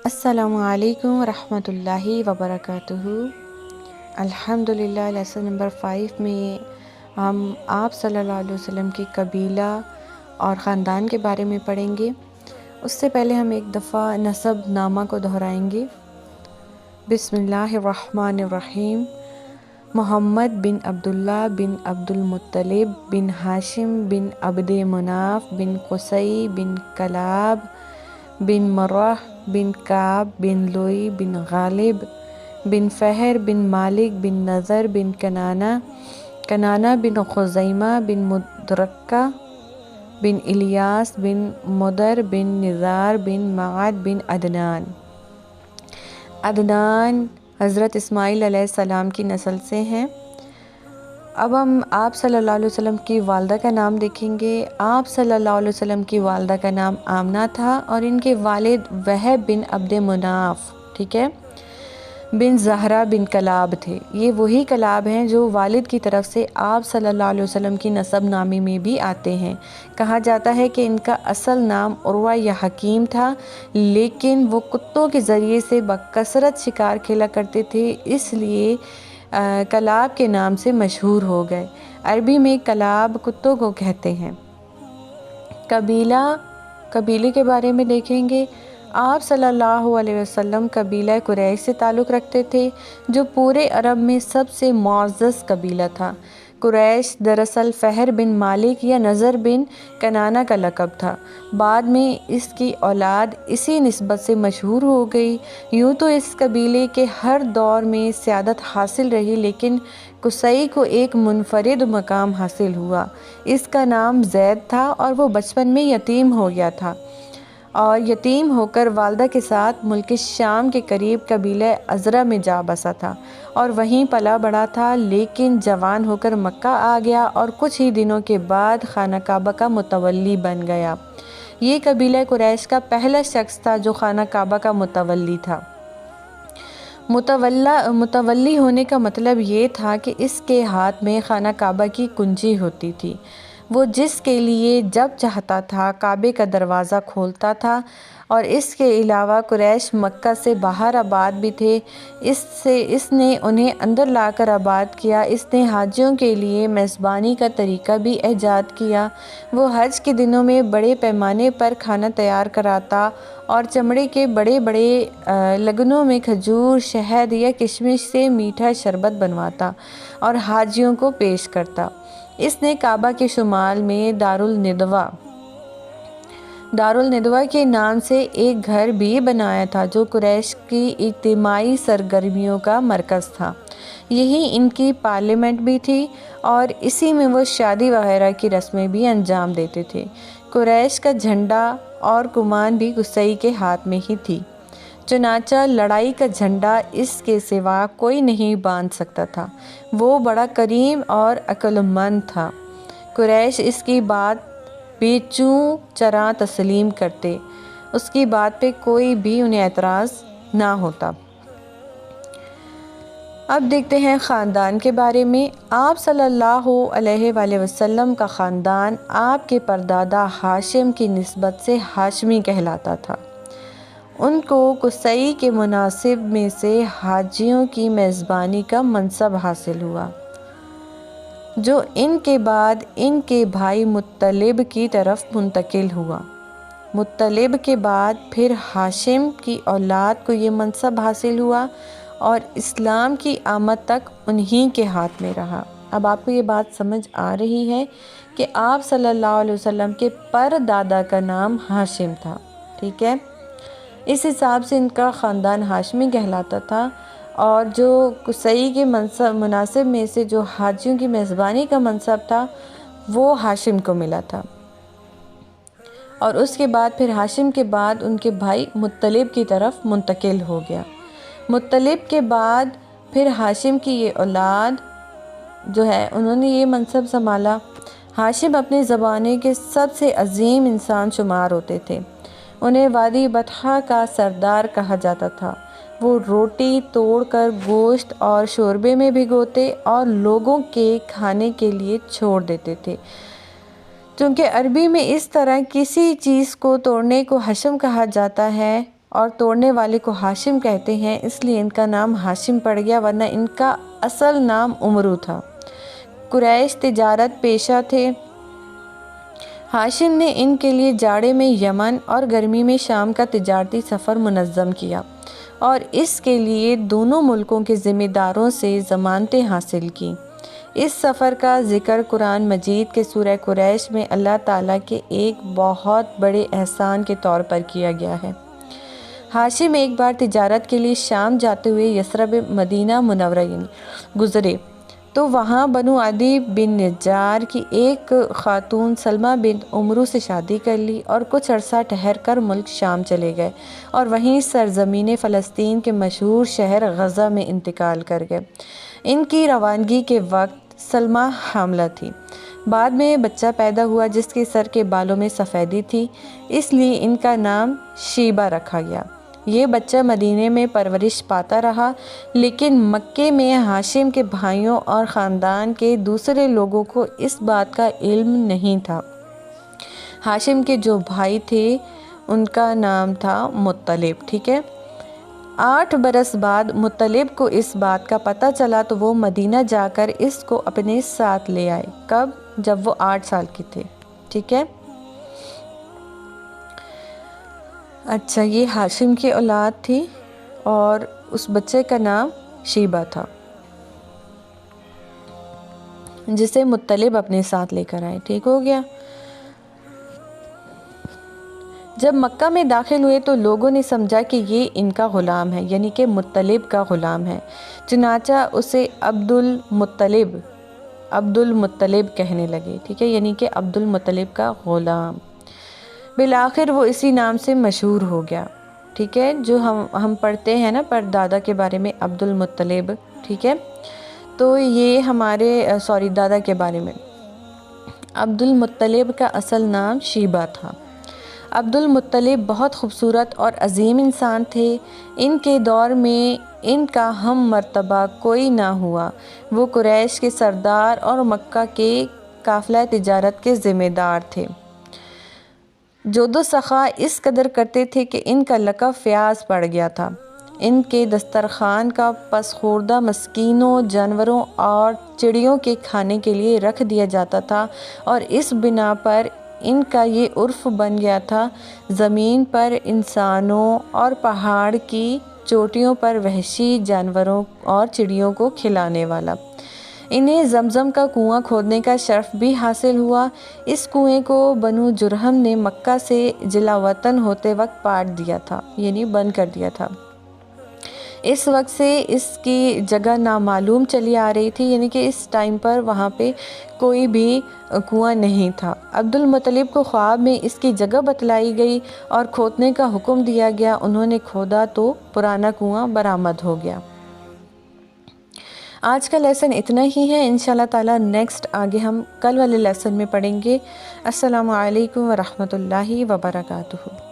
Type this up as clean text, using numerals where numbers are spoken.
السلام علیکم ورحمۃ اللہ وبرکاتہ۔ الحمدللہ لیسن نمبر 5 میں ہم آپ صلی اللہ علیہ وسلم کی قبیلہ اور خاندان کے بارے میں پڑھیں گے۔ اس سے پہلے ہم ایک دفعہ نسب نامہ کو دہرائیں گے۔ بسم اللہ الرحمن الرحیم۔ محمد بن عبداللہ بن عبد المطلب بن ہاشم بن عبد مناف بن قصی بن کلاب بن مرہ بن کعب بن لوئی بن غالب بن فہر بن مالک بن نضر بن کنانہ بن خزیمہ بن مدرکہ بن الیاس بن مدر بن نزار بن معد بن عدنان حضرت اسماعیل علیہ السلام کی نسل سے ہیں۔ اب ہم آپ صلی اللہ علیہ وسلم کی والدہ کا نام دیکھیں گے۔ آپ صلی اللہ علیہ وسلم کی والدہ کا نام آمنہ تھا اور ان کے والد وہب بن عبد مناف بن زہرہ بن کلاب تھے۔ یہ وہی کلاب ہیں جو والد کی طرف سے آپ صلی اللہ علیہ وسلم کی نسب نامے میں بھی آتے ہیں۔ کہا جاتا ہے کہ ان کا اصل نام عروہ یا حکیم تھا، لیکن وہ کتوں کے ذریعے سے بکثرت شکار کھیلا کرتے تھے، اس لیے کلاب کے نام سے مشہور ہو گئے۔ عربی میں کلاب کتوں کو کہتے ہیں۔ قبیلے کے بارے میں دیکھیں گے۔ آپ صلی اللہ علیہ وسلم قبیلہ قریش سے تعلق رکھتے تھے، جو پورے عرب میں سب سے معزز قبیلہ تھا۔ قریش دراصل فہر بن مالک یا نضر بن کنانہ کا لقب تھا۔ بعد میں اس کی اولاد اسی نسبت سے مشہور ہو گئی۔ یوں تو اس قبیلے کے ہر دور میں سیادت حاصل رہی، لیکن قصی کو ایک منفرد مقام حاصل ہوا۔ اس کا نام زید تھا اور وہ بچپن میں یتیم ہو گیا تھا اور یتیم ہو کر والدہ کے ساتھ ملک شام کے قریب قبیلہ ازرہ میں جا بسا تھا اور وہیں پلا بڑھا تھا، لیکن جوان ہو کر مکہ آ گیا اور کچھ ہی دنوں کے بعد خانہ کعبہ کا متولی بن گیا۔ یہ قبیلہ قریش کا پہلا شخص تھا جو خانہ کعبہ کا متولی تھا۔ متولی ہونے کا مطلب یہ تھا کہ اس کے ہاتھ میں خانہ کعبہ کی کنجی ہوتی تھی۔ وہ جس کے لیے جب چاہتا تھا کعبے کا دروازہ کھولتا تھا، اور اس کے علاوہ قریش مکہ سے باہر آباد بھی تھے، اس نے انہیں اندر لا کر آباد کیا۔ اس نے حاجیوں کے لیے میزبانی کا طریقہ بھی ایجاد کیا۔ وہ حج کے دنوں میں بڑے پیمانے پر کھانا تیار کراتا اور چمڑے کے بڑے بڑے لگنوں میں کھجور، شہد یا کشمش سے میٹھا شربت بنواتا اور حاجیوں کو پیش کرتا۔ اس نے کعبہ کے شمال میں دارالندوہ کے نام سے ایک گھر بھی بنایا تھا، جو قریش کی اجتماعی سرگرمیوں کا مرکز تھا۔ یہی ان کی پارلیمنٹ بھی تھی اور اسی میں وہ شادی وغیرہ کی رسمیں بھی انجام دیتے تھے۔ قریش کا جھنڈا اور کمان بھی قصی کے ہاتھ میں ہی تھی، چنانچہ لڑائی کا جھنڈا اس کے سوا کوئی نہیں باندھ سکتا تھا۔ وہ بڑا کریم اور عقل مند تھا۔ قریش اس کی بات بے چوں چراں تسلیم کرتے، اس کی بات پہ کوئی بھی انہیں اعتراض نہ ہوتا۔ اب دیکھتے ہیں خاندان کے بارے میں۔ آپ صلی اللہ علیہ وآلہ وسلم کا خاندان آپ کے پردادا ہاشم کی نسبت سے ہاشمی کہلاتا تھا۔ ان کو قصی کے مناسب میں سے حاجیوں کی میزبانی کا منصب حاصل ہوا، جو ان کے بعد ان کے بھائی مطلب کی طرف منتقل ہوا۔ مطلب کے بعد پھر ہاشم کی اولاد کو یہ منصب حاصل ہوا اور اسلام کی آمد تک انہی کے ہاتھ میں رہا۔ اب آپ کو یہ بات سمجھ آ رہی ہے کہ آپ صلی اللہ علیہ وسلم کے پردادا کا نام ہاشم تھا، ٹھیک ہے؟ اس حساب سے ان کا خاندان ہاشمی کہلاتا تھا، اور جو قصی کے مناسب میں سے جو حاجیوں کی میزبانی کا منصب تھا وہ ہاشم کو ملا تھا، اور اس کے بعد پھر ہاشم کے بعد ان کے بھائی مطلب کی طرف منتقل ہو گیا۔ مطلب کے بعد پھر ہاشم کی یہ اولاد جو ہے انہوں نے یہ منصب سنبھالا۔ ہاشم اپنے زمانے کے سب سے عظیم انسان شمار ہوتے تھے۔ انہیں وادی بطحا کا سردار کہا جاتا تھا۔ وہ روٹی توڑ کر گوشت اور شوربے میں بھگوتے اور لوگوں کے کھانے کے لیے چھوڑ دیتے تھے۔ چونکہ عربی میں اس طرح کسی چیز کو توڑنے کو حشم کہا جاتا ہے، اور توڑنے والے کو ہاشم کہتے ہیں، اس لیے ان کا نام ہاشم پڑ گیا، ورنہ ان کا اصل نام عمرو تھا۔ قریش تجارت پیشہ تھے۔ ہاشم نے ان کے لیے جاڑے میں یمن اور گرمی میں شام کا تجارتی سفر منظم کیا اور اس کے لیے دونوں ملکوں کے ذمہ داروں سے ضمانتیں حاصل کیں۔ اس سفر کا ذکر قرآن مجید کے سورہ قریش میں اللہ تعالیٰ کے ایک بہت بڑے احسان کے طور پر کیا گیا ہے۔ ہاشم ایک بار تجارت کے لیے شام جاتے ہوئے یثرب مدینہ منورہ گزرے تو وہاں بنو عدی بن نجار کی ایک خاتون سلمہ بنت عمرو سے شادی کر لی اور کچھ عرصہ ٹھہر کر ملک شام چلے گئے اور وہیں سرزمین فلسطین کے مشہور شہر غزہ میں انتقال کر گئے۔ ان کی روانگی کے وقت سلمہ حاملہ تھی۔ بعد میں بچہ پیدا ہوا جس کے سر کے بالوں میں سفیدی تھی، اس لیے ان کا نام شیبہ رکھا گیا۔ یہ بچہ مدینے میں پرورش پاتا رہا، لیکن مکے میں ہاشم کے بھائیوں اور خاندان کے دوسرے لوگوں کو اس بات کا علم نہیں تھا۔ ہاشم کے جو بھائی تھے ان کا نام تھا مطلب، ٹھیک ہے۔ 8 برس بعد مطلب کو اس بات کا پتہ چلا تو وہ مدینہ جا کر اس کو اپنے ساتھ لے آئے۔ کب؟ جب وہ 8 سال کی تھے، ٹھیک ہے۔ اچھا، یہ ہاشم کی اولاد تھی اور اس بچے کا نام شیبہ تھا جسے مطلب اپنے ساتھ لے کر آئے، ٹھیک ہو گیا۔ جب مکہ میں داخل ہوئے تو لوگوں نے سمجھا کہ یہ ان کا غلام ہے، یعنی کہ مطلب کا غلام ہے، چنانچہ اسے عبد المطلب کہنے لگے، ٹھیک ہے، یعنی کہ عبد المطلب کا غلام۔ بالآخر وہ اسی نام سے مشہور ہو گیا، ٹھیک ہے، جو ہم پڑھتے ہیں نا پردادا کے بارے میں عبد المطلب، ٹھیک ہے، تو یہ ہمارے دادا کے بارے میں عبد المطلب کا اصل نام شیبہ تھا۔ عبد المطلب بہت خوبصورت اور عظیم انسان تھے۔ ان کے دور میں ان کا ہم مرتبہ کوئی نہ ہوا۔ وہ قریش کے سردار اور مکہ کے قافلہ تجارت کے ذمہ دار تھے۔ جود و سخا اس قدر کرتے تھے کہ ان کا لقب فیاض پڑ گیا تھا۔ ان کے دسترخوان کا پس خوردہ مسکینوں، جانوروں اور چڑیوں کے کھانے کے لیے رکھ دیا جاتا تھا اور اس بنا پر ان کا یہ عرف بن گیا تھا، زمین پر انسانوں اور پہاڑ کی چوٹیوں پر وحشی جانوروں اور چڑیوں کو کھلانے والا۔ انہیں زمزم کا کنواں کھودنے کا شرف بھی حاصل ہوا۔ اس کنویں کو بنو جرہم نے مکہ سے جلا وطن ہوتے وقت پاٹ دیا تھا، یعنی بند کر دیا تھا۔ اس وقت سے اس کی جگہ نامعلوم چلی آ رہی تھی، یعنی کہ اس ٹائم پر وہاں پہ کوئی بھی کنواں نہیں تھا۔ عبد المطلب کو خواب میں اس کی جگہ بتلائی گئی اور کھودنے کا حکم دیا گیا۔ انہوں نے کھودا تو پرانا کنواں برآمد ہو گیا۔ آج کا لیسن اتنا ہی ہے، انشاءاللہ تعالیٰ نیکسٹ آگے ہم کل والے لیسن میں پڑھیں گے۔ السلام علیکم ورحمۃ اللہ وبرکاتہ۔